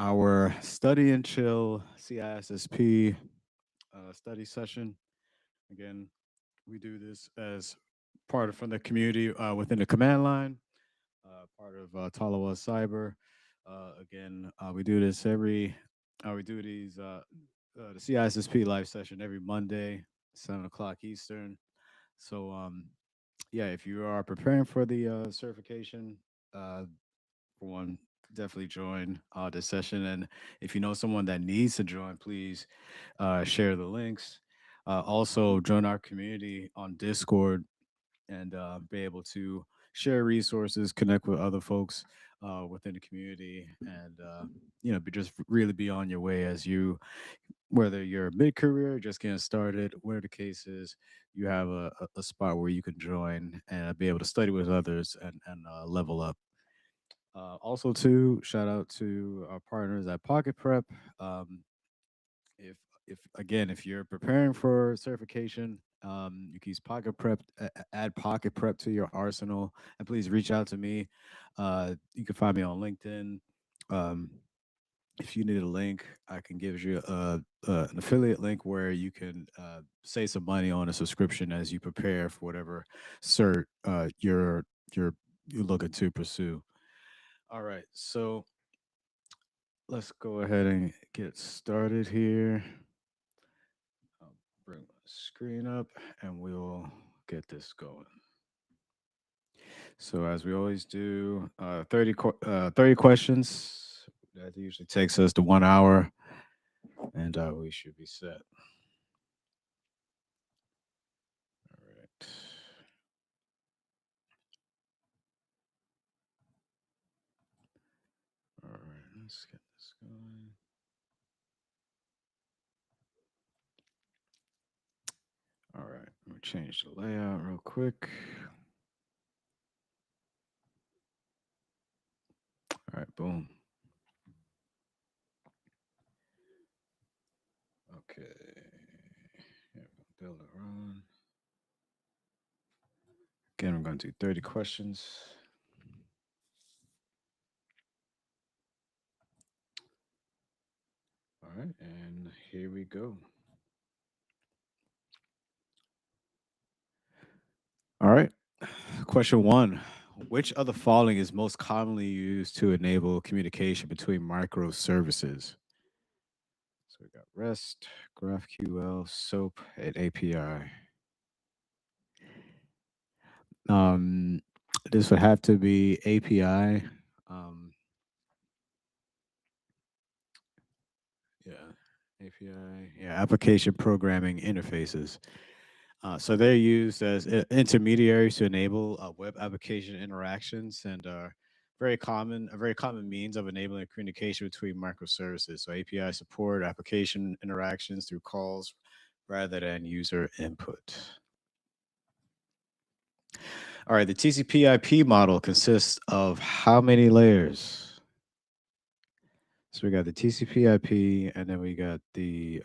our Study and Chill CISSP study session. Again, we do this as part of from the community within the command line, part of Talawa Cyber. We do this we do the CISSP live session every Monday, 7 o'clock Eastern. So, yeah, if you are preparing for the certification, uh, for one, definitely join this session. And if you know someone that needs to join, please share the links. Also, join our community on Discord and be able to share resources, connect with other folks within the community, and just really be on your way as you, whether you're mid career, just getting started, where the case is, you have a spot where you can join and be able to study with others and level up. Also, too, shout out to our partners at Pocket Prep. Um, if if you're preparing for certification, you can use Pocket Prep. Add Pocket Prep to your arsenal, and please reach out to me. You can find me on LinkedIn. Um, if you need a link, I can give you an affiliate link where you can save some money on a subscription as you prepare for whatever cert you're you're looking to pursue. All right, so let's go ahead and get started here. I'll bring my screen up and we'll get this going. So, as we always do, 30 questions. That usually takes us to 1 hour, and we should be set. All right. All right. Let's get this going. All right. Let me change the layout real quick. All right. Boom. Okay. Yeah, build a run. Again, we're going to do 30 questions. All right, and here we go. All right. Question one. Which of the following is most commonly used to enable communication between microservices? So we got REST, GraphQL, SOAP, and API. Um, this would have to be API. Um, yeah, API. Yeah, application programming interfaces. So they're used as intermediaries to enable web application interactions and a very common means of enabling communication between microservices. So API support application interactions through calls rather than user input. All right, the TCP/IP model consists of how many layers? So we got the TCP/IP, and then we got the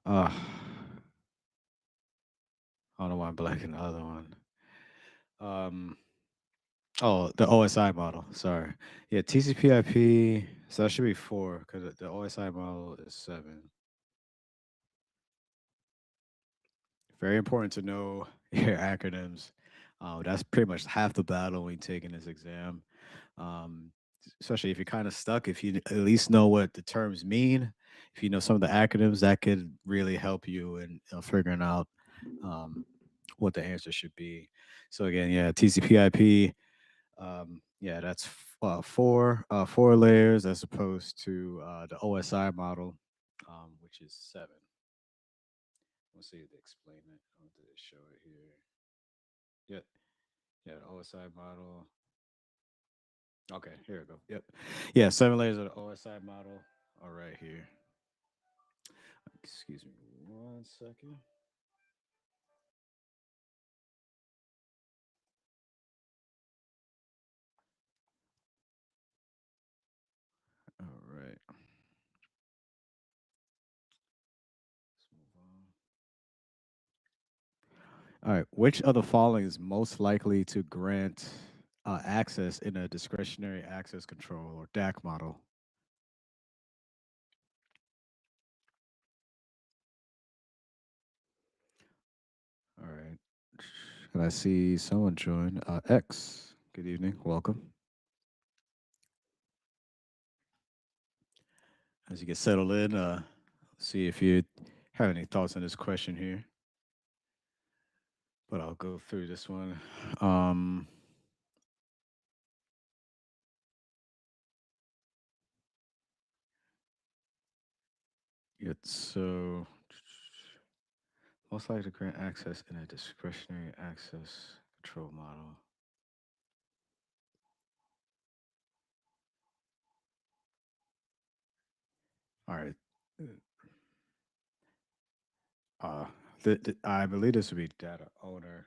uh, I don't know why I'm blanking the other one. Um, Oh, the OSI model. Sorry. Yeah, TCP/IP. So that should be four because the OSI model is seven. Very important to know your acronyms. That's pretty much half the battle when taking this exam. Um, Especially if you're kind of stuck, if you at least know what the terms mean, if you know some of the acronyms, that could really help you in figuring out um, what the answer should be. So again, yeah, TCP/IP. Yeah, that's four layers as opposed to the OSI model, which is seven. Let's see if they explain it. Oh, did they show it here? Yeah, yeah, the OSI model. Okay, here we go. Yep. Yeah, seven layers of the OSI model are right here. Excuse me 1 second. All right. Let's move on. All right. Which of the following is most likely to grant access in a discretionary access control or DAC model. All right. And I see someone join. X. Good evening. Welcome. As you get settled in, see if you have any thoughts on this question here. But I'll go through this one. Um, it's so most likely to grant access in a discretionary access control model. All right. Uh, I believe this would be data owner.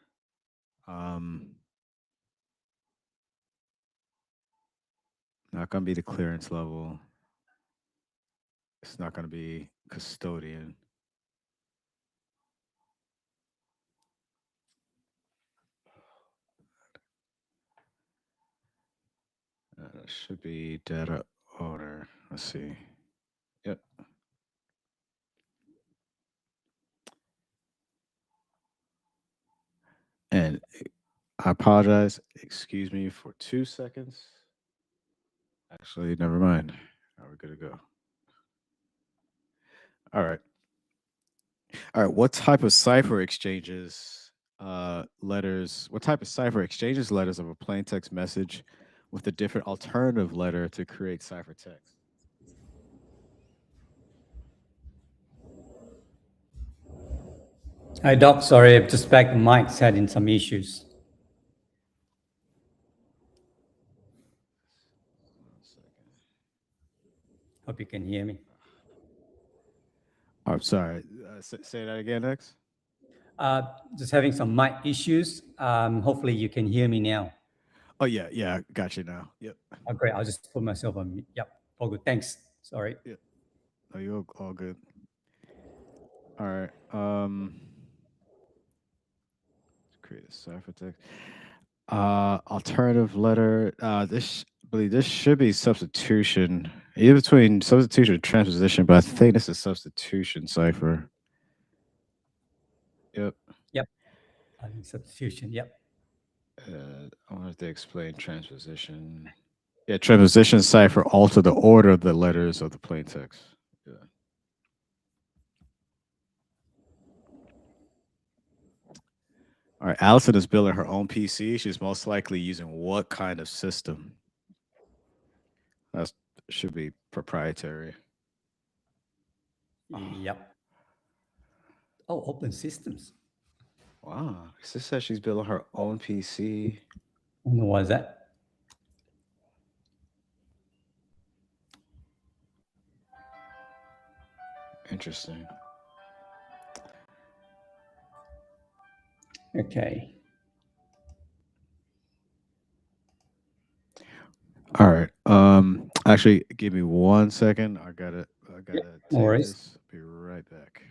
Um, Not going to be the clearance level. It's not going to be custodian. It should be data owner. Let's see. Yep. And I apologize. Excuse me for 2 seconds. Actually, never mind. Now we're good to go. All right. All right. What type of cipher exchanges letters? What type of cipher exchanges letters of a plain text message with a different alternative letter to create ciphertext? Hi, Doc. Sorry, I'm just back. The mic's having some issues. One second. Hope you can hear me. I'm sorry. Say that again, X. Uh, just having some mic issues. Hopefully, you can hear me now. Oh yeah, yeah. Got you now. Yep. Oh, great. I'll just put myself on mute. Yep. All good. Thanks. Sorry. Yep. Are you all good? All right. Create a ciphertext. Alternative letter. I believe this should be substitution. Either between substitution and transposition, but I think this is substitution cipher. Yep. Yep. I think substitution. Yep. I wonder if they explain transposition. Yeah, transposition cipher alter the order of the letters of the plain text. Yeah. All right. Allison is building her own PC. She's most likely using what kind of system? That should be proprietary. Oh, Yep. Oh, open systems. wow. This says she's building her own PC. What was that? Interesting. Okay. All right. Actually, give me 1 second. I gotta No take worries. this. Be right back.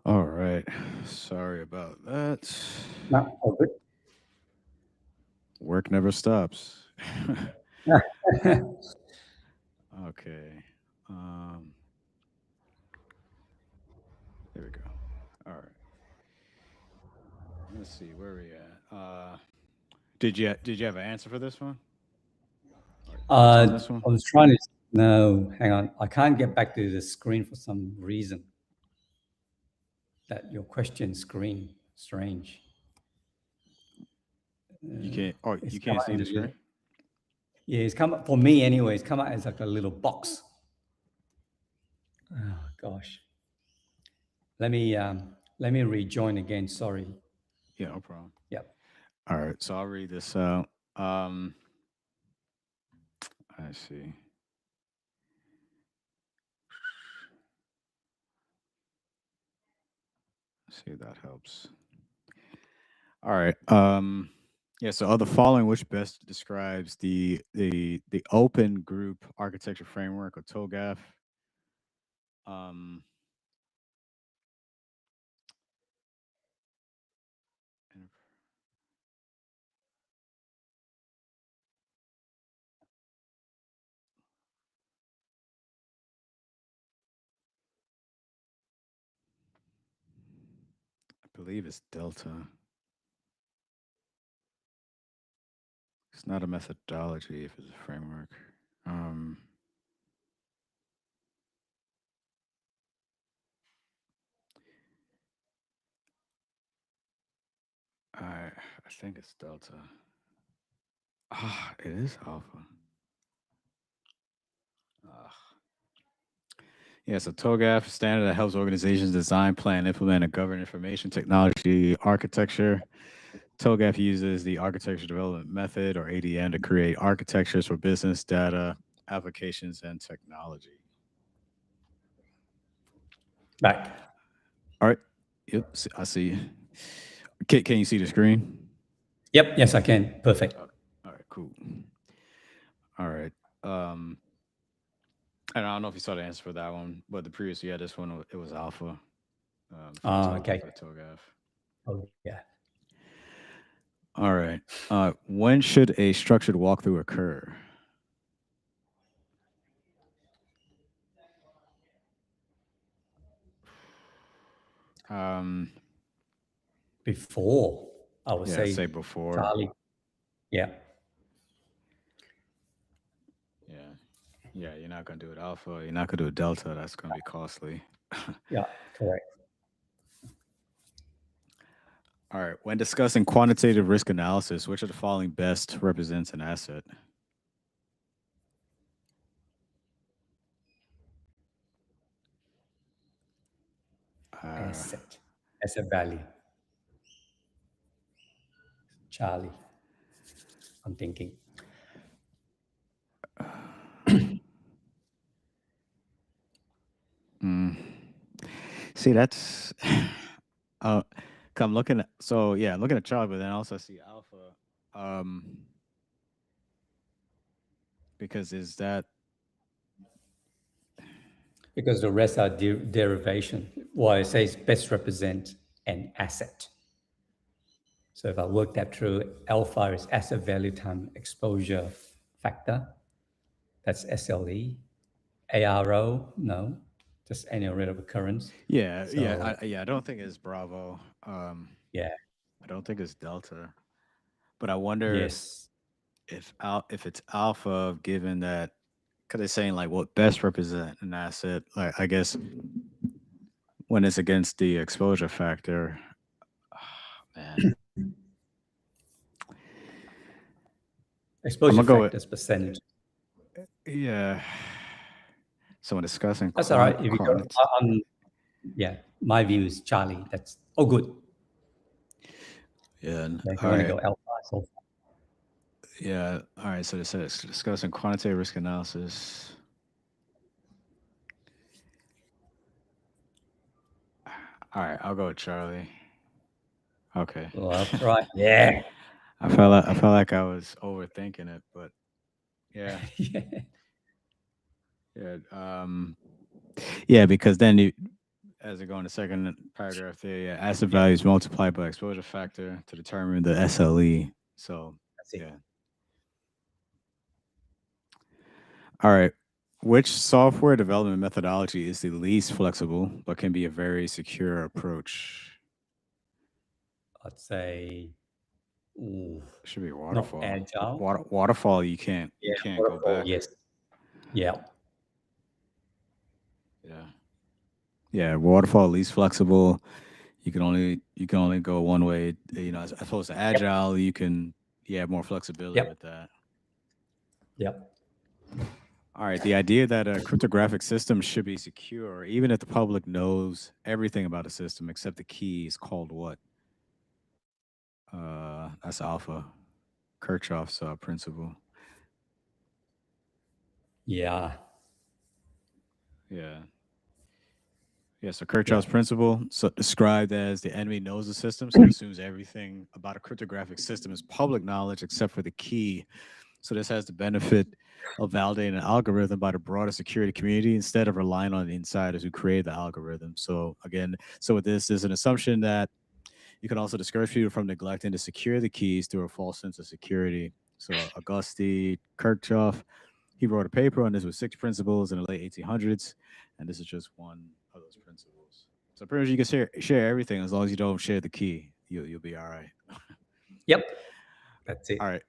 All right. Sorry about that. No, all good. Work never stops. Okay. Um, there we go. All right. Let's see where we at. Did you have an answer for this one? Or thoughts on this one? I was trying to. No, hang on. I can't get back to the screen for some reason. That your question screen strange. You can't. Oh, It's you come can't out see in the a little. screen. Yeah, it's come up for me anyway. It's come out as like a little box. Oh gosh. Let me rejoin again. Sorry. Yeah, no problem. Yep. All right. So I'll read this out. I see. See if that helps. All right. Yeah. So, of the following, which best describes the open group architecture framework or TOGAF? Um, and I believe it's Delta. It's not a methodology if it's a framework. Um, I think it's Delta. Ah, it is Alpha. Ah. Yeah, so TOGAF standard that helps organizations design, plan, implement, and govern information technology architecture. TOGAF uses the architecture development method or ADM to create architectures for business data, applications, and technology. Back. All right. Yep. I see. Can you see the screen? Yep. Yes, I can. Perfect. Okay. All right. Cool. All right. Um, and I don't know if you saw the answer for that one, but the previous, yeah, this one it was Alpha for the Okay. for the TOGAF. Oh yeah. All right. When should a structured walkthrough occur? Um, Before I would yeah, say say before. Charlie. Yeah. Yeah. Yeah, you're not gonna do it alpha. You're not gonna do it delta. That's gonna be costly. Yeah. Correct. All right. When discussing quantitative risk analysis, which of the following best represents an asset? Uh, Asset. Asset value. Charlie. I'm thinking. mm, see, that's. Uh, I'm looking at. So yeah, I'm looking at Charlie, but then I also see alpha. Um, because is that Because the rest are derivation. Well, it says best represent an asset. So if I work that through, alpha is asset value time exposure factor. That's SLE. ARO, no, just annual rate of occurrence. yeah, So yeah, I don't think it's Bravo. yeah, I don't think it's Delta. But I wonder yes, if it's alpha, given that because it's saying like what best represent an asset. Like I guess when it's against the exposure factor, man, I'm exposure gonna go with factors percentage. yeah. So when discussing That's all right. If you go, quantity, yeah, my view is Charlie. That's oh good. yeah, Yeah, if you all want to right, go alpha, so yeah, all right. So it says discussing quantitative risk analysis. All right, I'll go with Charlie. Okay. well, that's right. Yeah. I felt like I was overthinking it, but yeah, Yeah. yeah. Yeah, because then you, as I go in the second paragraph there, yeah, asset Yeah, value is multiplied by exposure factor to determine the SLE. So, that's it. yeah. All right. Which software development methodology is the least flexible but can be a very secure approach? I'd say, ooh, Should be not waterfall. agile. Waterfall, you Yeah, can't go waterfall. back. Yes. Yeah. Yeah. Yeah, waterfall least flexible. You can only go one way. You know, as opposed to Yep. agile, you can you have more flexibility Yep. with that. Yep. All right, the idea that a cryptographic system should be secure, even if the public knows everything about a system except the key, is called what? That's alpha. Kirchhoff's principle. Yeah. Yeah. Yeah, so Yeah. Kirchhoff's principle, so described as the enemy knows the system, so assumes everything about a cryptographic system is public knowledge except for the key. So this has the benefit of validating an algorithm by the broader security community instead of relying on the insiders who create the algorithm. So again, so with this, there's an assumption that you can also discourage people from neglecting to secure the keys through a false sense of security. So Auguste Kirchhoff, he wrote a paper on this with six principles in the late 1800s, and this is just one of those principles. So pretty much you can share everything as long as you don't share the key. You'll be all right. Yep. That's All it. right.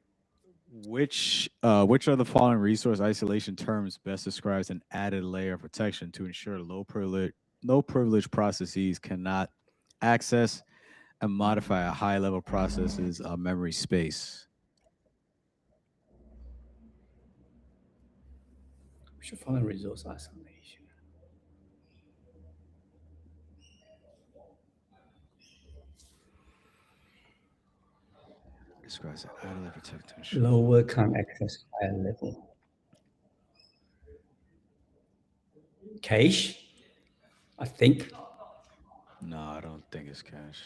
Which of the following resource isolation terms best describes an added layer of protection to ensure low privilege processes cannot access and modify a high level process's memory space? We should follow resource isolation. Describes an added layer of protection to ensure. Lower can't access higher level. Cache, I think. No, I don't think it's cache.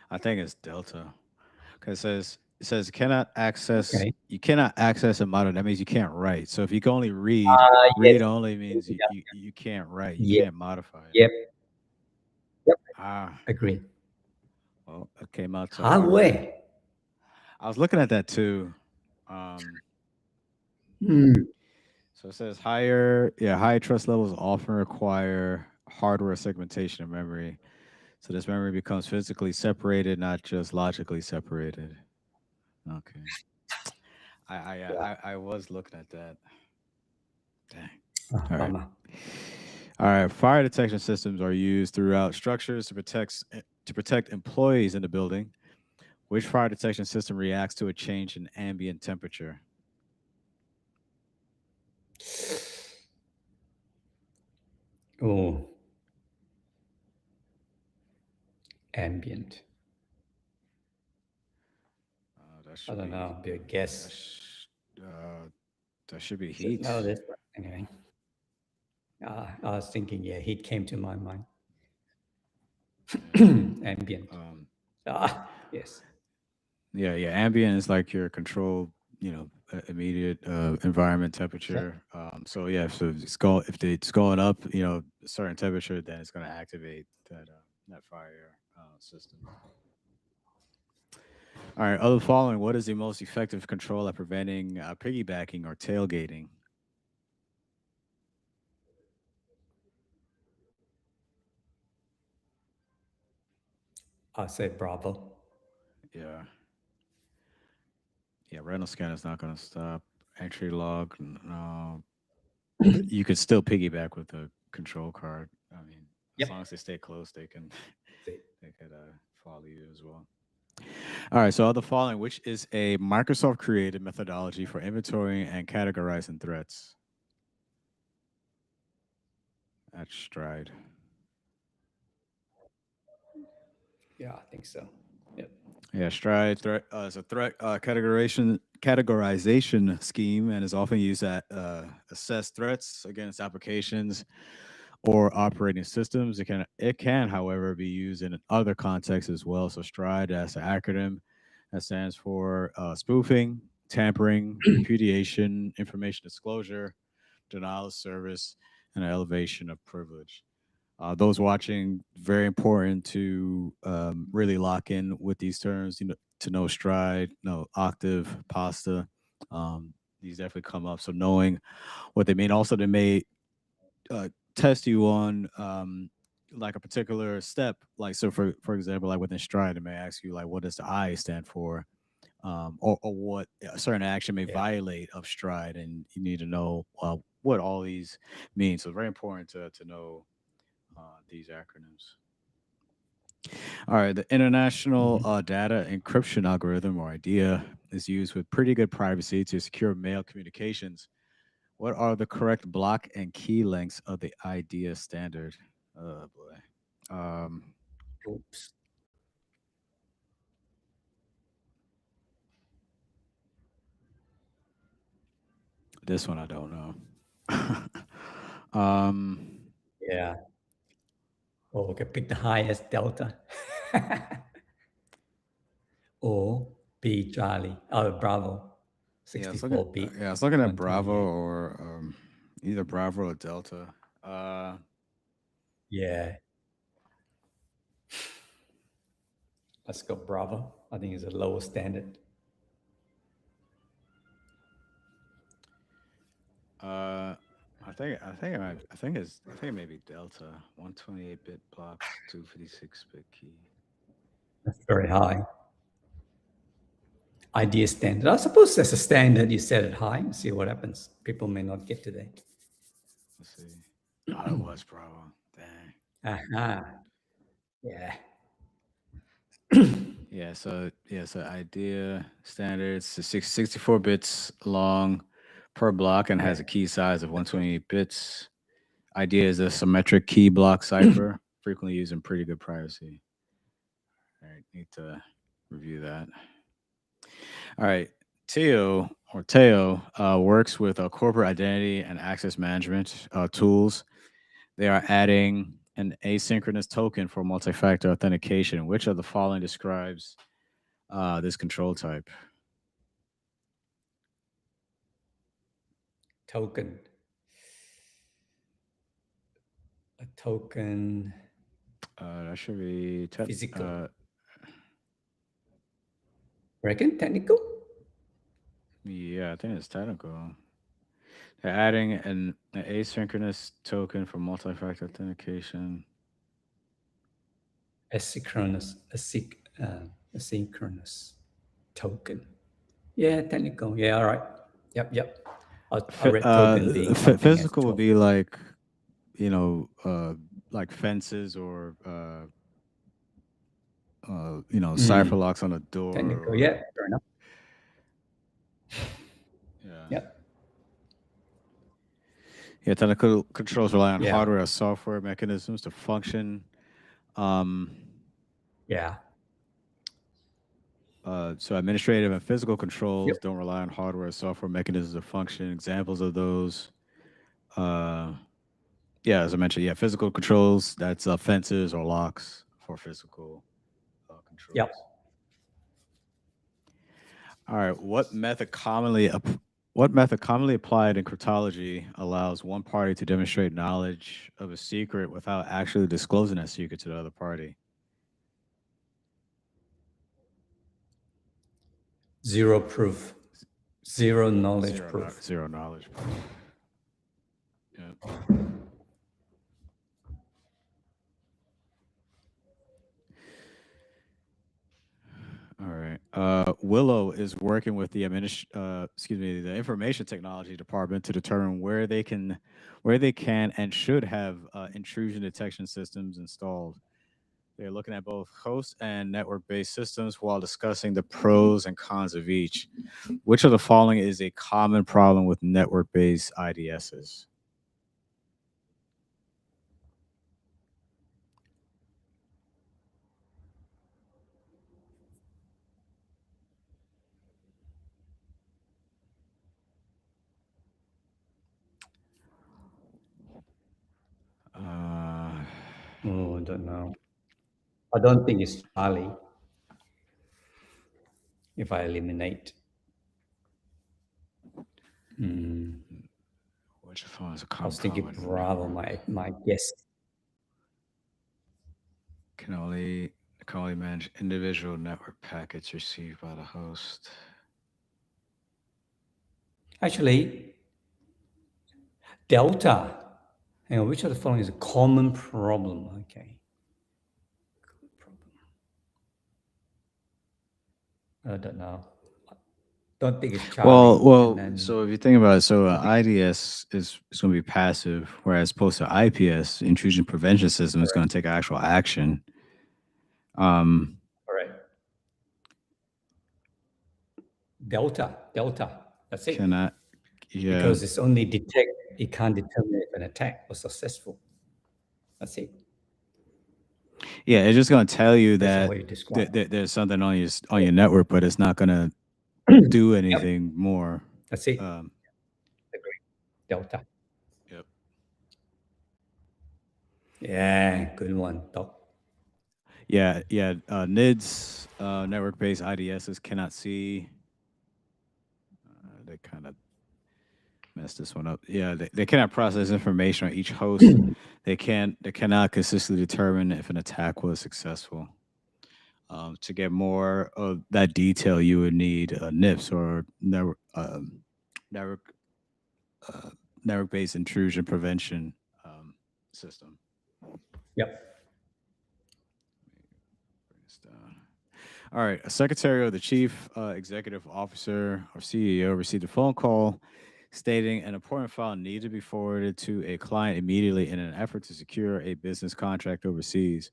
I think it's delta. Because it says Okay. you cannot access a model. That means you can't write. So if you can only read Yes. only means you, Yeah. you, you can't write. You Yep. can't modify it. Yep. Yep. Ah, Agree. well, it came out to higher. Hardware. I was looking at that too. Um, Hmm. so it says higher trust levels often require hardware segmentation of memory. So this memory becomes physically separated, not just logically separated. Okay. Yeah. I was looking at that. Dang. Ah, All right. bummer. All right. Fire detection systems are used throughout structures to protect employees in the building. Which fire detection system reacts to a change in ambient temperature? Oh, ambient. That I should don't be know. Be a that, guess. sh- uh, that should be So, no, heat. that's anyway. I was thinking, yeah, heat came to my mind. Yeah. Ambient. Um, Yes. yeah. Ambient is like your controlled, immediate environment Yep. temperature. So yeah, so if it's going up, a certain temperature, then it's going to activate that fire system. All right. Other following, what is the most effective control at preventing piggybacking or tailgating? I'll say Bravo. Yeah. Yeah. Retinal scan is not going to stop. Entry log, no. But you could still piggyback with a control card. I mean, as Yep. long as they stay close, they can That's it. they could follow you as well. All right. So, of the following, which is a Microsoft created methodology for inventorying and categorizing threats at Stride? Yeah, I think so. Yep. Yeah, Stride threat is a threat categorization scheme and is often used to assess threats against applications or operating systems. It can, however, be used in other contexts as well. So Stride, as an acronym, that stands for spoofing, tampering, repudiation, information disclosure, denial of service, and an elevation of privilege. Those watching, very important to really lock in with these terms. To know stride, know octave, pasta. Um, these definitely come up. So knowing what they mean. Also, they may test you on like a particular step. Like so, for example, like within stride, it may ask you like, what does the I stand for? Or what a certain action may Yeah. violate of stride, and you need to know what all these mean. So very important to know these acronyms. All right, the International Mhm. Data Encryption Algorithm, or IDEA, is used with pretty good privacy to secure mail communications. What are the correct block and key lengths of the IDEA standard? Oh boy, Oops. this one I don't know. um, Yeah. Or we can pick the highest delta. Or B Charlie. Oh, Bravo. yeah, I was looking. 64 bit, Yeah, I was looking at Bravo 128. or either Bravo or Delta. Yeah. Let's go Bravo. I think it's a lower standard. Uh, I think it may be Delta. 128-bit blocks, 256-bit key. That's very high. Idea standard. I suppose as a standard, you set it high and see what happens. People may not get to that. Let's see. Oh, it was Bravo. Dang. Aha. Yeah. So idea standards is 64 bits long per block and has Yeah. a key size of 128 bits. Idea is a symmetric key block cipher, frequently used in pretty good privacy. All right, need to review that. All right. Teo works with corporate identity and access management tools. They are adding an asynchronous token for multi-factor authentication. Which of the following describes this control type? Token. A token That should be physical. Reckon technical? yeah, I think it's technical. They're adding an asynchronous token for multi-factor authentication. Asynchronous. Asynchronous token. Yeah, technical. Yeah, all right. Yep. I read token being something as Physical would 12. be like you know like fences or cipher Mm. locks on a door Technical. or Yeah, fair enough. yeah. Yep. Yeah, technical controls rely on Yeah. hardware or software mechanisms to function. Um, Yeah. so administrative and physical Yep. controls don't rely on hardware or software mechanisms to function. Examples of those, uh, yeah, as I mentioned, yeah, physical controls, that's fences or locks for physical Yep. controls. All right, what method commonly applied in cryptology allows one party to demonstrate knowledge of a secret without actually disclosing that secret to the other party? Zero proof. Zero knowledge proof. Zero knowledge. Yeah. All right. Willow is working with the information technology department to determine where they can and should have intrusion detection systems installed. They're looking at both host and network-based systems while discussing the pros and cons of each. Which of the following is a common problem with network-based IDSs? Uh, Oh, I don't know. I don't think it's Charlie if I eliminate. Mm. which phone is a I common was thinking problem with Bravo, network? my guess. Can only can only manage individual network packets received by the host. Actually, Delta. Hang on, which of the following is a common problem? Okay. Problem. I don't know. Don't think it's Charlie. And then So if you think about it, so don't think IDS is going to be passive, whereas opposed to IPS, intrusion prevention system, is going to take actual action. Um, correct. Delta. That's it. cannot, yeah, Because it's only detect, it can't determine if an attack was successful. That's it. yeah, it's just going to tell you Based on that what you described. there's something on Yeah. your network, but it's not going to do Yep. anything more. That's it. Um, Agree. Delta. yep. Yeah, good one, Doc. Yeah. NIDS, network-based IDSs cannot see. They kind of messed this one up. Yeah, they cannot process information on each host. They cannot consistently determine if an attack was successful. To get more of that detail, you would need NIPS or network uh, network-based intrusion prevention system. Yep. Bring this down. All right, a secretary or the chief executive officer or CEO received a phone call stating an important file needed to be forwarded to a client immediately in an effort to secure a business contract overseas.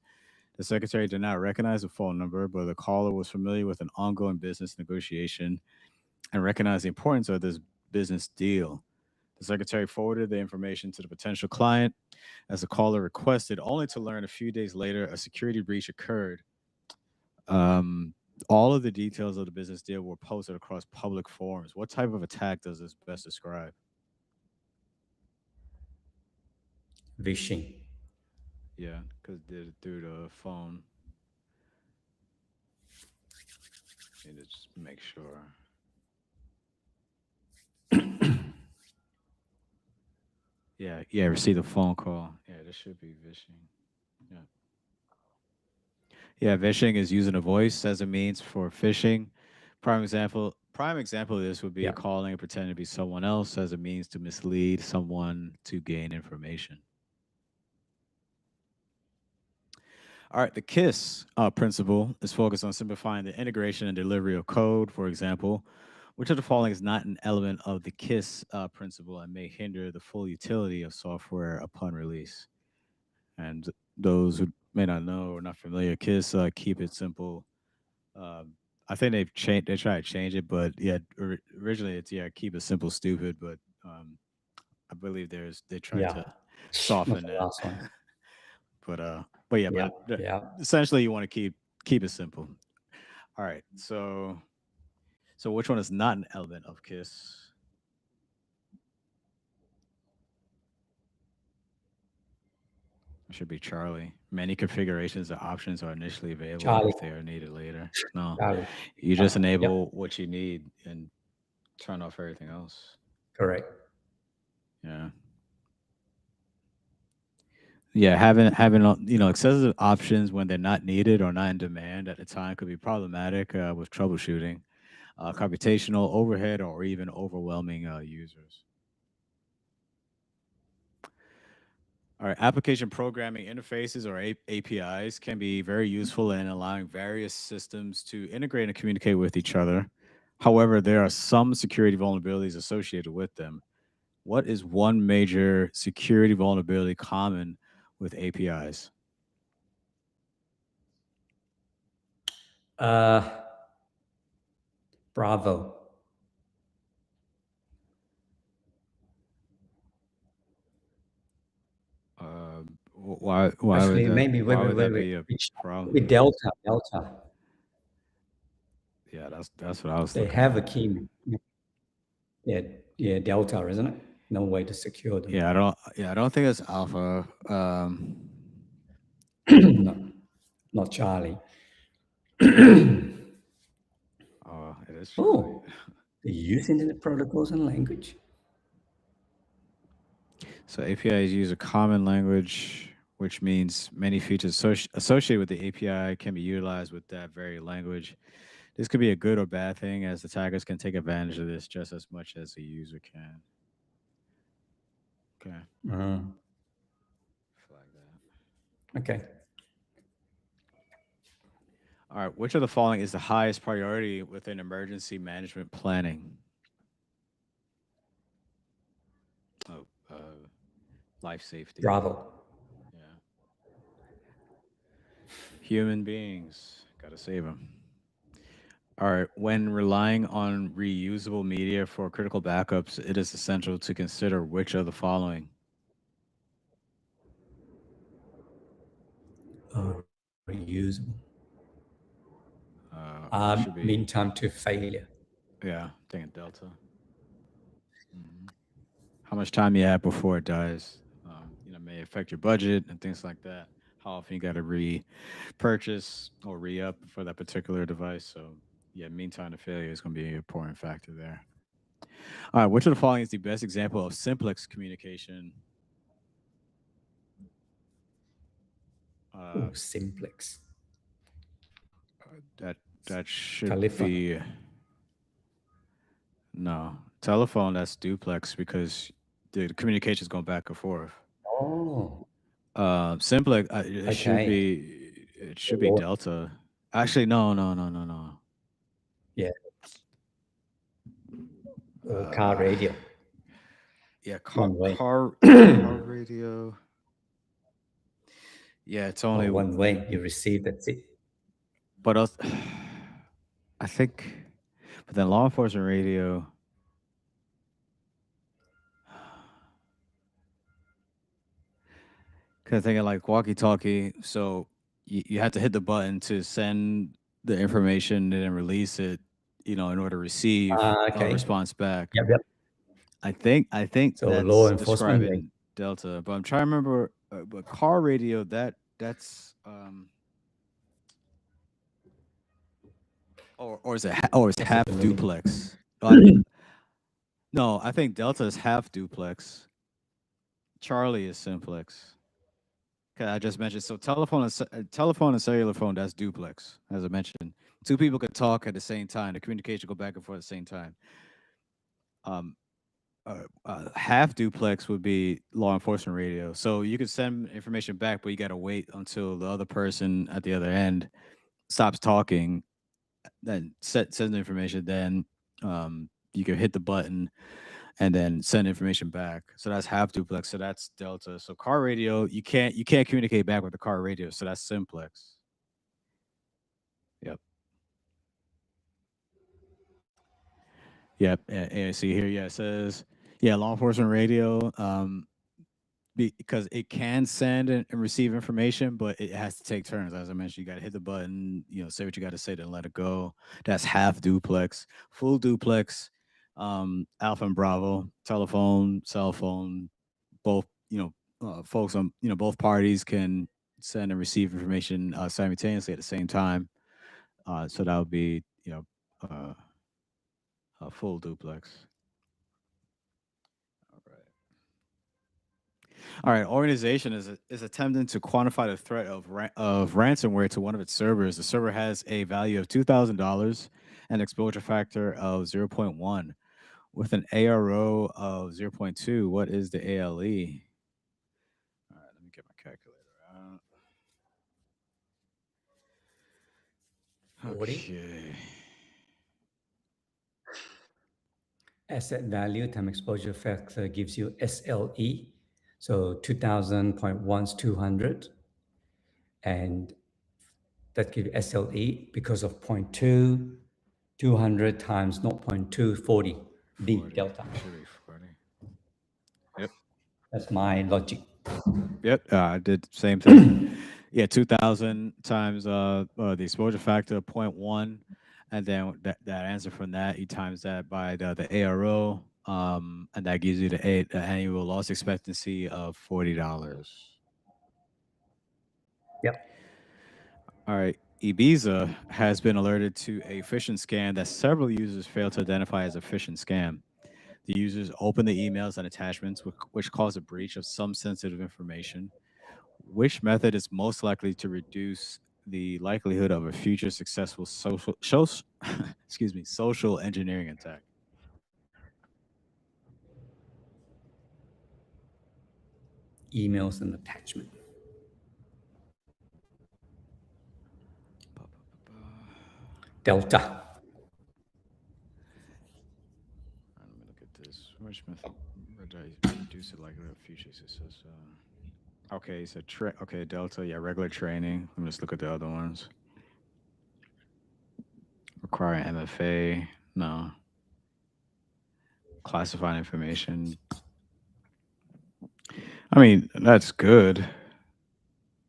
The secretary did not recognize the phone number, but the caller was familiar with an ongoing business negotiation and recognized the importance of this business deal. The secretary forwarded the information to the potential client as the caller requested, only to learn a few days later a security breach occurred. Um, all of the details of the business deal were posted across public forums. What type of attack does this best describe? Vishing. Yeah, because did it through the phone. Need to just make sure. Yeah, received a phone call. Yeah, this should be vishing. Yeah. Yeah, vishing is using a voice as a means for phishing. Prime example of this would be Yeah. calling and pretending to be someone else as a means to mislead someone to gain information. All right, the KISS principle is focused on simplifying the integration and delivery of code. For example, which of the following is not an element of the KISS principle and may hinder the full utility of software upon release? And those who may not know or not familiar, KISS, keep it simple. Um, I think they've changed. They try to change it, but yeah, originally it's keep it simple, stupid. But I believe they tried Yeah. to Not soften the that. last one. But yeah, Yeah. but Yeah. essentially you want to keep it simple. All right, so which one is not an element of KISS? It should be Charlie. Many configurations or options are initially available Charlie. if they are needed later. No, Charlie. you just Yep. enable what you need and turn off everything else. Correct. Yeah. Yeah, having excessive options when they're not needed or not in demand at the time could be problematic with troubleshooting, computational overhead, or even overwhelming users. All right, application programming interfaces or APIs can be very useful in allowing various systems to integrate and communicate with each other. However, there are some security vulnerabilities associated with them. What is one major security vulnerability common with APIs? Uh, Bravo. Why would Actually, that maybe why would that wait. be a Maybe problem? Delta. Yeah, that's what I was They looking have a at. key. Yeah, yeah, Delta, isn't it? No way to secure them. I don't think it's alpha. not, not Charlie. Oh, it is Charlie. Oh, they use internet protocols and language. So APIs use a common language, which means many features associated with the API can be utilized with that very language. This could be a good or bad thing, as attackers can take advantage of this just as much as the user can. Okay, Mm, flag that. okay. All right, which of the following is the highest priority within emergency management planning? Oh, life safety. Bravo. Yeah, human beings, gotta save them. All right, when relying on reusable media for critical backups, it is essential to consider which of the following. Reusable. Should Mean be, time to failure. yeah, thinking Delta. Mhm. How much time you have before it dies, may affect your budget and things like that. How often you got to repurchase or re up for that particular device. So, yeah, mean time to failure is going to be an important factor there. All right, which of the following is the best example of simplex communication? Uh, Oh, simplex. that that should Telephone. be no telephone. That's duplex because the communication is going back and forth. Oh, Simplex, okay. it should be Lord. delta. Actually, no, no, no, no, no. Yeah. Or car Uh, radio. yeah, One way. car radio. Yeah, it's Or only, one way. You receive, that's it. but I think, but then law enforcement radio. Cause thinking like walkie-talkie, so you have to hit the button to send the information and then release it, in order to receive a Okay. response back. Yep, yep. I think So law that's enforcement way. describing Delta, but I'm trying to remember. But car radio, that's or is it or is That's the half meaning. duplex? No, I think Delta is half duplex. Charlie is simplex. 'Kay, I just mentioned, so telephone and cellular phone, that's duplex, as I mentioned. Two people could talk at the same time. The communication go back and forth at the same time. Um, half duplex would be law enforcement radio. So you could send information back, but you got to wait until the other person at the other end stops talking, then sends the information. Then you can hit the button and then send information back. So that's half duplex. So that's delta. So car radio, you can't communicate back with the car radio. So that's simplex. Yep. Yep. And see here, yeah, it says, yeah, law enforcement radio. Because it can send and receive information, but it has to take turns. As I mentioned, you got to hit the button, say what you got to say, then let it go. That's half duplex. Full duplex, Alpha and Bravo, telephone, cell phone, both, folks on, both parties can send and receive information simultaneously at the same time. So that would be, uh, a full duplex. All right. All right, organization is attempting to quantify the threat of ransomware to one of its servers. The server has a value of $2,000 and exposure factor of 0.1 with an ARO of 0.2. What is the ALE? All right, let me get my calculator out. 40. Okay. Asset value time exposure factor gives you SLE. So 2000.1 is 200. And that gives you SLE because of 0.2, 200 times 0.2, 40. D 40. delta. Should be 40. Yep. That's my logic. Yep. I did the same thing. Yeah, 2,000 times the exposure factor of 0.1, and then that answer from that, you times that by the ARO, and that gives you the annual loss expectancy of $40. Yep. All right. Ibiza has been alerted to a phishing scam that several users failed to identify as a phishing scam. The users open the emails and attachments, which cause a breach of some sensitive information. Which method is most likely to reduce the likelihood of a future successful excuse me, social engineering attack? Emails and attachment. Ba, ba, ba, ba. Delta. Let me look at this. Which method would I reduce the likelihood of future success? Okay, so okay, Delta, yeah, regular training. Let me just look at the other ones. Requiring MFA, no. Classified information. I mean, that's good.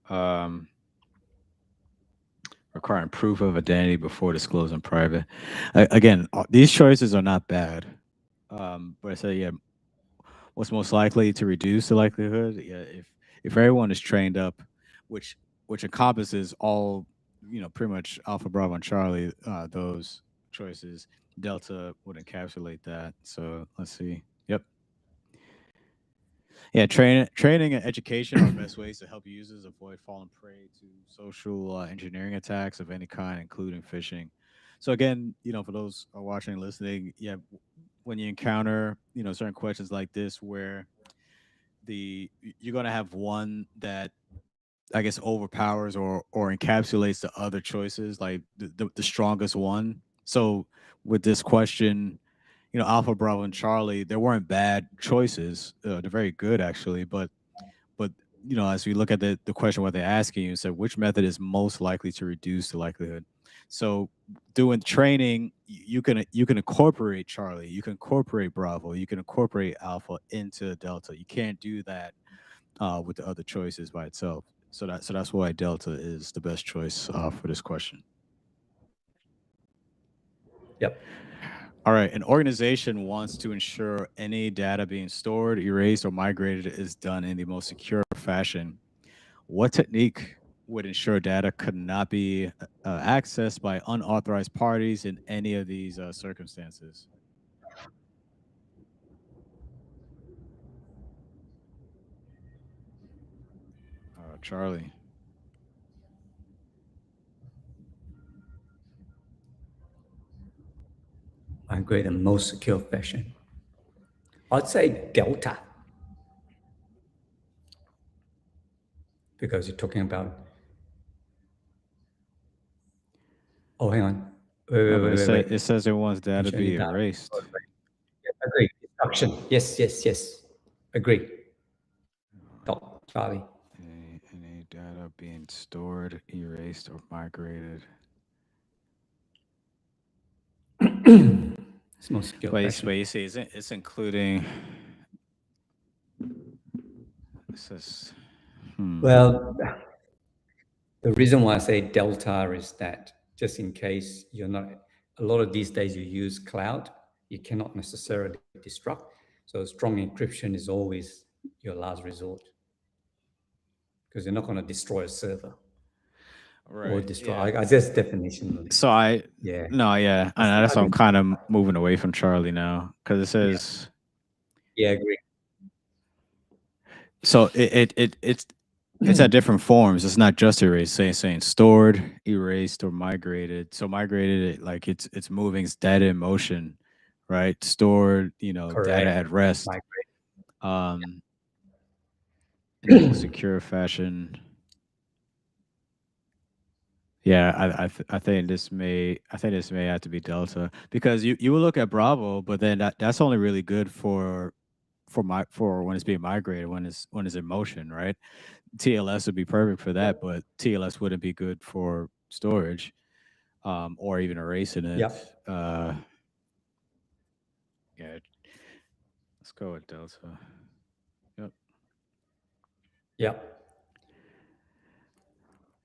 Um, requiring proof of identity before disclosing private. Again, these choices are not bad. But I say, yeah, what's most likely to reduce the likelihood? Yeah, if everyone is trained up, which which encompasses all, pretty much Alpha, Bravo, and Charlie, those choices, Delta would encapsulate that. So let's see. Yep. Yeah, training and education are best ways to help users avoid falling prey to social engineering attacks of any kind, including phishing. So again, for those watching and listening, yeah, when you encounter certain questions like this, where you're gonna have one that I guess overpowers or encapsulates the other choices, like the strongest one. So with this question, Alpha, Bravo, and Charlie, they weren't bad choices. They're very good actually, but as we look at the question, what they're asking you, so which method is most likely to reduce the likelihood? So doing training, you can incorporate Charlie, you can incorporate Bravo, you can incorporate Alpha into Delta. You can't do that with the other choices by itself. So that's why Delta is the best choice for this question. Yep. All right. An organization wants to ensure any data being stored, erased, or migrated is done in the most secure fashion. What technique would ensure data could not be accessed by unauthorized parties in any of these circumstances? Charlie. Migrate in most secure fashion. I'd say Delta, because you're talking about. Oh, hang on. Wait, No, wait, but wait, wait, wait. it says it wants data Ensure any be data. erased. Yeah, agree. Destruction. Yes, yes, yes. Agree. Dot, Charlie. Any data being stored, erased, or migrated. It's most secure But fashion. you see, it's including. It says, Well, the reason why I say Delta is that just in case you're not, a lot of these days you use cloud, you cannot necessarily destruct. So strong encryption is always your last resort because you're not going to destroy a server or right, destroy. yeah. I just definitionally. So Yeah. no, yeah, I, and I that's why I'm mean, kind of moving away from Charlie now because it yeah, says yeah, agree. so it's at different forms. It's not just erased. Saying stored, erased, or migrated. So migrated, like it's moving, it's data in motion, right? Stored, data Correct. at rest, Migrate. um, in the most secure fashion. Yeah, I think this may have to be Delta because you will look at Bravo, but then that's only really good for when it's being migrated, when it's in motion, right? TLS would be perfect for that, Yep. but TLS wouldn't be good for storage, or even erasing it. Yep. Uh, yeah, let's go with Delta. Yep. Yep.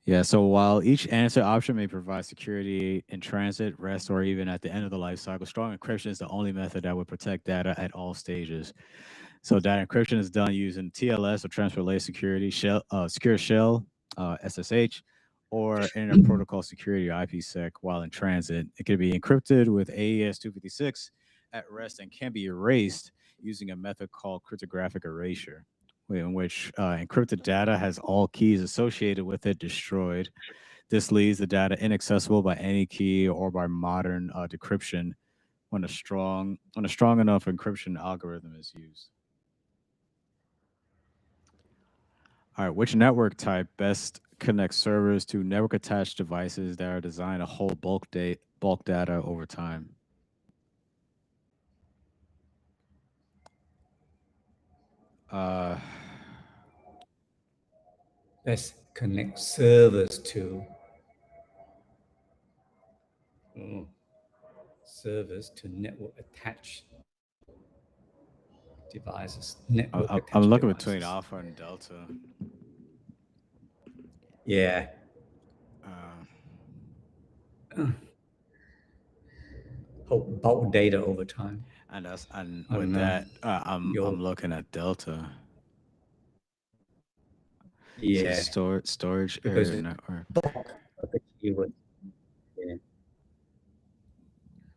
Yeah, so while each answer option may provide security in transit, rest, or even at the end of the life cycle, strong encryption is the only method that would protect data at all stages. So data encryption is done using TLS or transfer layer security, secure shell, SSH, or Internet Protocol Security or IPsec while in transit. It can be encrypted with AES 256 at rest and can be erased using a method called cryptographic erasure, in which encrypted data has all keys associated with it destroyed. This leaves the data inaccessible by any key or by modern decryption when a strong enough encryption algorithm is used. All right, which network type best connects servers to network attached devices that are designed to hold bulk data over time? Uh, Let's connect servers to oh, servers to network attached devices, network I'm attached looking between devices. alpha and delta. Yeah, Uh, hold bulk data over time. and I don't with know. that, Your I'm looking at delta. yeah, So storage because area it's network. bulk of the keyword. Yeah.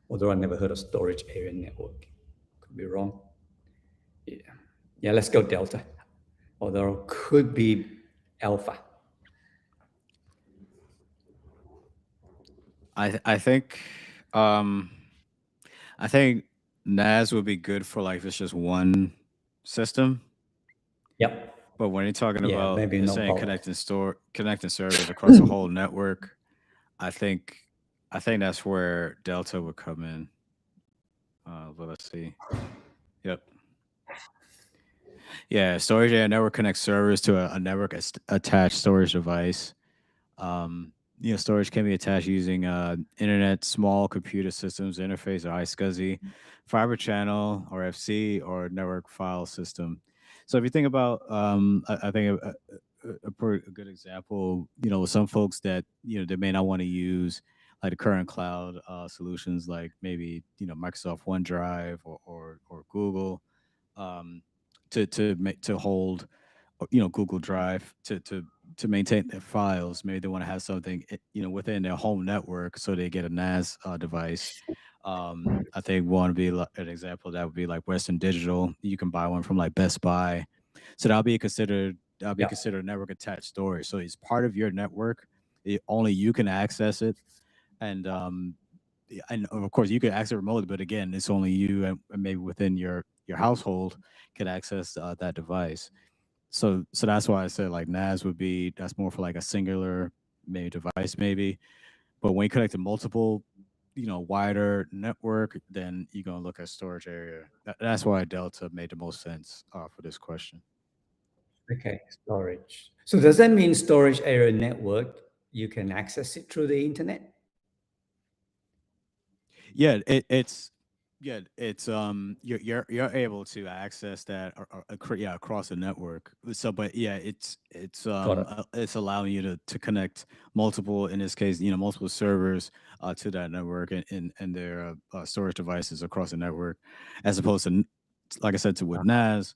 Although I never heard of storage area network. Could be wrong. Yeah. Yeah, let's go delta. Although could be alpha. I think um I think NAS would be good for like if it's just one system. Yep. But when you're talking Yeah, about maybe not saying bulk. connecting servers across a whole network, I think I think that's where Delta would come in. But let's see. Yep. Yeah, storage area network connects servers to a network attached storage device. Storage can be attached using internet small computer systems interface or iSCSI, fiber channel or FC or network file system. So if you think about, I think a good example, with some folks that they may not want to use like the current cloud solutions, like maybe Microsoft OneDrive or Google, um, to hold Google Drive to maintain their files. Maybe they want to have something within their home network, so they get a NAS device. I think one would be an example that would be like Western Digital. You can buy one from like Best Buy, so that'll be Yep. considered network attached storage. So it's part of your network. Only you can access it, and of course you can access it remotely. But again, it's only you and maybe within your household can access that device. So that's why I said like NAS would be that's more for like a singular maybe device maybe. But when you connect to multiple, wider network, then you're gonna look at storage area. That's why Delta made the most sense for this question. Okay, storage. So does that mean storage area network, you can access it through the internet? Yeah, it's you're able to access that yeah, across the network. So, but yeah, Got it. it's allowing you to connect multiple, in this case, multiple servers to that network and their storage devices across the network, as opposed to like I said to with NAS,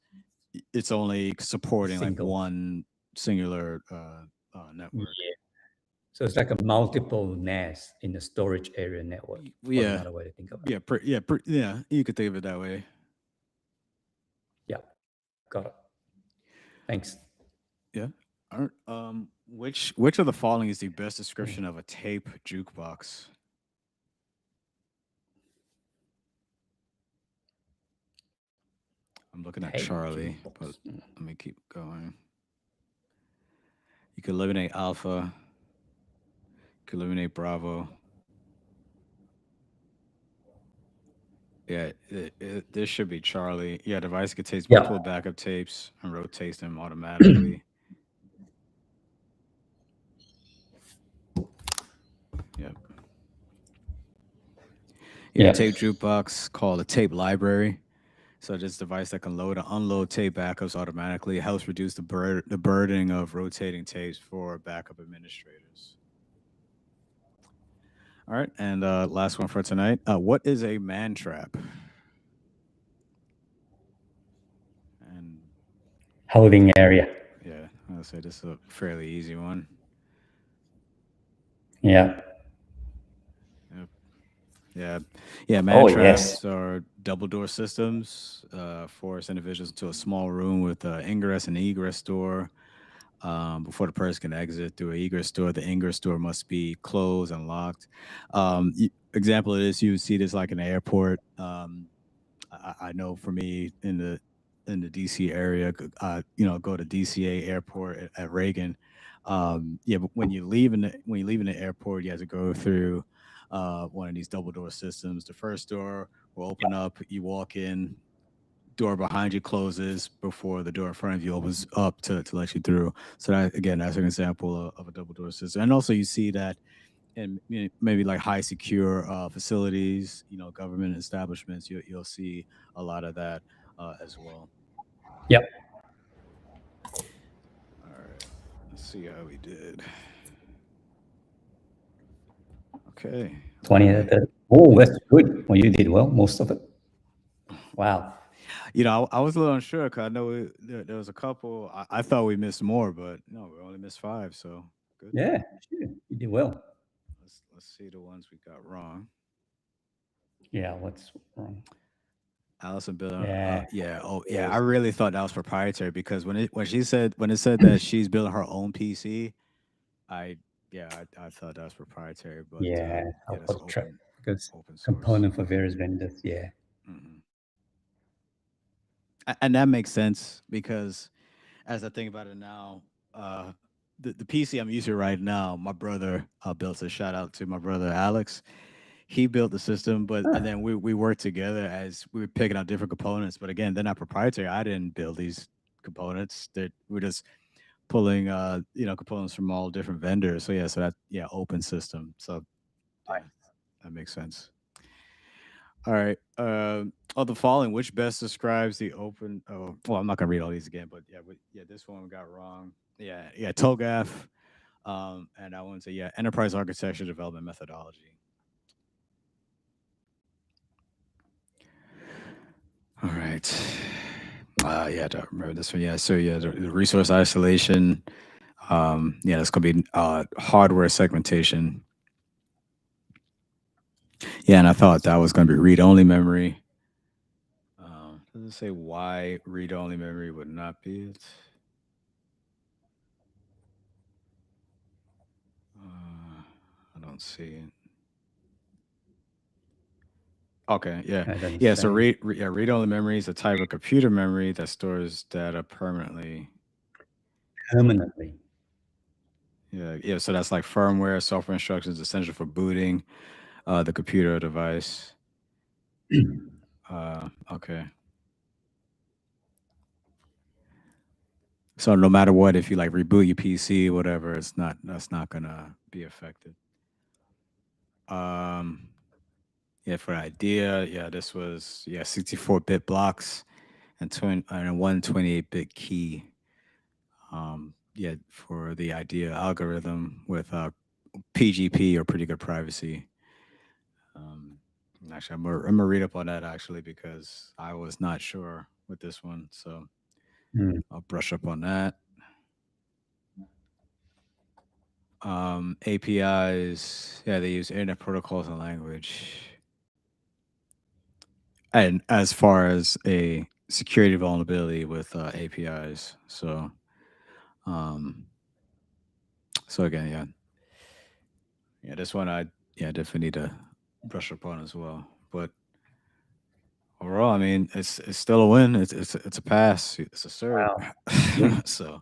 it's only supporting like Single. one singular network. Yeah. So it's like a multiple NAS in the storage area network. Probably Yeah, another way to think of it. yeah, you could think of it that way. Yeah, got it. Thanks. Yeah. Which of the following is the best Mm. description of a tape jukebox? I'm looking at Tape Charlie, but jukebox. let me keep going. You could eliminate Alpha. You could eliminate Bravo. Yeah, this should be Charlie. Yeah, device contains Yeah. multiple backup tapes and rotates them automatically. Yep. Yeah, Yeah. tape jukebox called a tape library. So this device that can load and unload tape backups automatically helps reduce the burden of rotating tapes for backup administrators. All right, and last one for tonight. What is a man trap? And Holding area. yeah, I'll say this is a fairly easy one. Yeah. Yep. Yeah, yeah. Man Oh, yes. traps are double door systems. Force individuals into a small room with ingress and egress door. Before the person can exit through an egress door, the ingress door must be closed and locked. Example of this, you would see this like in the airport. I know for me in the DC area, go to DCA airport at Reagan. Yeah, but when you leave in the airport, you have to go through one of these double door systems. The first door will open up. You walk in. Door behind you closes before the door in front of you opens up to let you through. So that again, that's an example of a double door system. And also, you see that in maybe like high secure facilities, government establishments, you'll see a lot of that as well. Yep. All right, let's see how we did. Okay, all 20 right. Oh, that's good. Well, you did well, most of it. Wow. I was a little unsure because I know there was a couple. I thought we missed more, but no, we only missed five. So good. Yeah, sure. You did well. Let's see the ones we got wrong. Yeah, what's wrong? Allison building. Yeah. Yeah. Oh, yeah. I Yes. really thought that was proprietary because when it said that she's building her own PC, I yeah, I thought that was proprietary, but Yeah, yeah, I'll that's put track because open source. component for various vendors. Yeah. Hmm. And that makes sense because as I think about it now, uh, the PC I'm using right now, my brother built. A shout out to my brother Alex. He built the system, but and then we worked together as we were picking out different components. But again, they're not proprietary. I didn't build these components. That we're just pulling components from all different vendors. So yeah, open system. So yeah, that makes sense. All right. Of the following, which best describes the open? Oh, well, I'm not gonna read all these again, but yeah, this one we got wrong. Yeah, yeah, TOGAF. And I want to say yeah, enterprise architecture development methodology. All right. Yeah, I don't remember this one. Yeah, so yeah, the resource isolation. Yeah, that's gonna be hardware segmentation. Yeah, and I thought that was gonna be read only memory. Does it say why read only memory would not be it? I don't see it. Okay, yeah, It doesn't yeah. So say read only memory is a type of computer memory that stores data permanently. permanently. Yeah, yeah. So that's like firmware, software instructions essential for booting the computer or device. Okay. So no matter what, if you like reboot your PC, whatever, that's not gonna be affected. Um, yeah, for idea, yeah, this was 64-bit blocks and 128-bit key. Yeah, for the idea algorithm with PGP or pretty good privacy. Um, actually, I'm gonna read up on that actually because I was not sure with this one, so Mm. I'll brush up on that. APIs, yeah, they use internet protocols and language. And as far as a security vulnerability with APIs, um, so again, yeah, this one I definitely need to brush up on as well. But overall, I mean, it's still a win. It's a pass. It's a cert. Wow. Good. So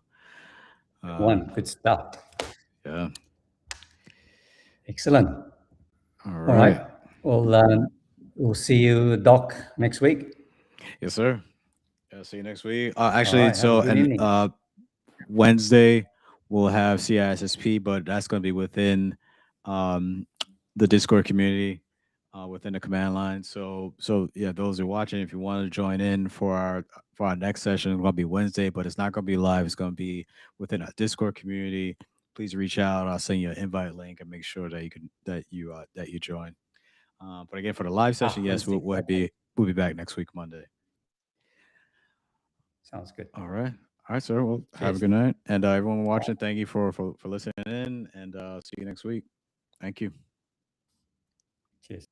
Good um, one. Good start. yeah, Excellent. all All right. right, Well, we'll see you, Doc, next week. yes, sir. Yeah, see you next week. All Actually, right. Have a so good and evening. Wednesday we'll have CISSP, but that's going to be within um, the Discord community, within the command line. So yeah, those who are watching, if you want to join in for our next session, it's going to be Wednesday, but it's not going to be live. It's going to be within our Discord community. Please reach out. I'll send you an invite link and make sure that you join. But again, for the live session, yes, Wednesday. Okay. we'll be back next week Monday. Sounds good. All right. All right, sir. Well, have a Cheers. good night. And everyone watching, thank you for listening in. And see you next week. Thank you. Cheers.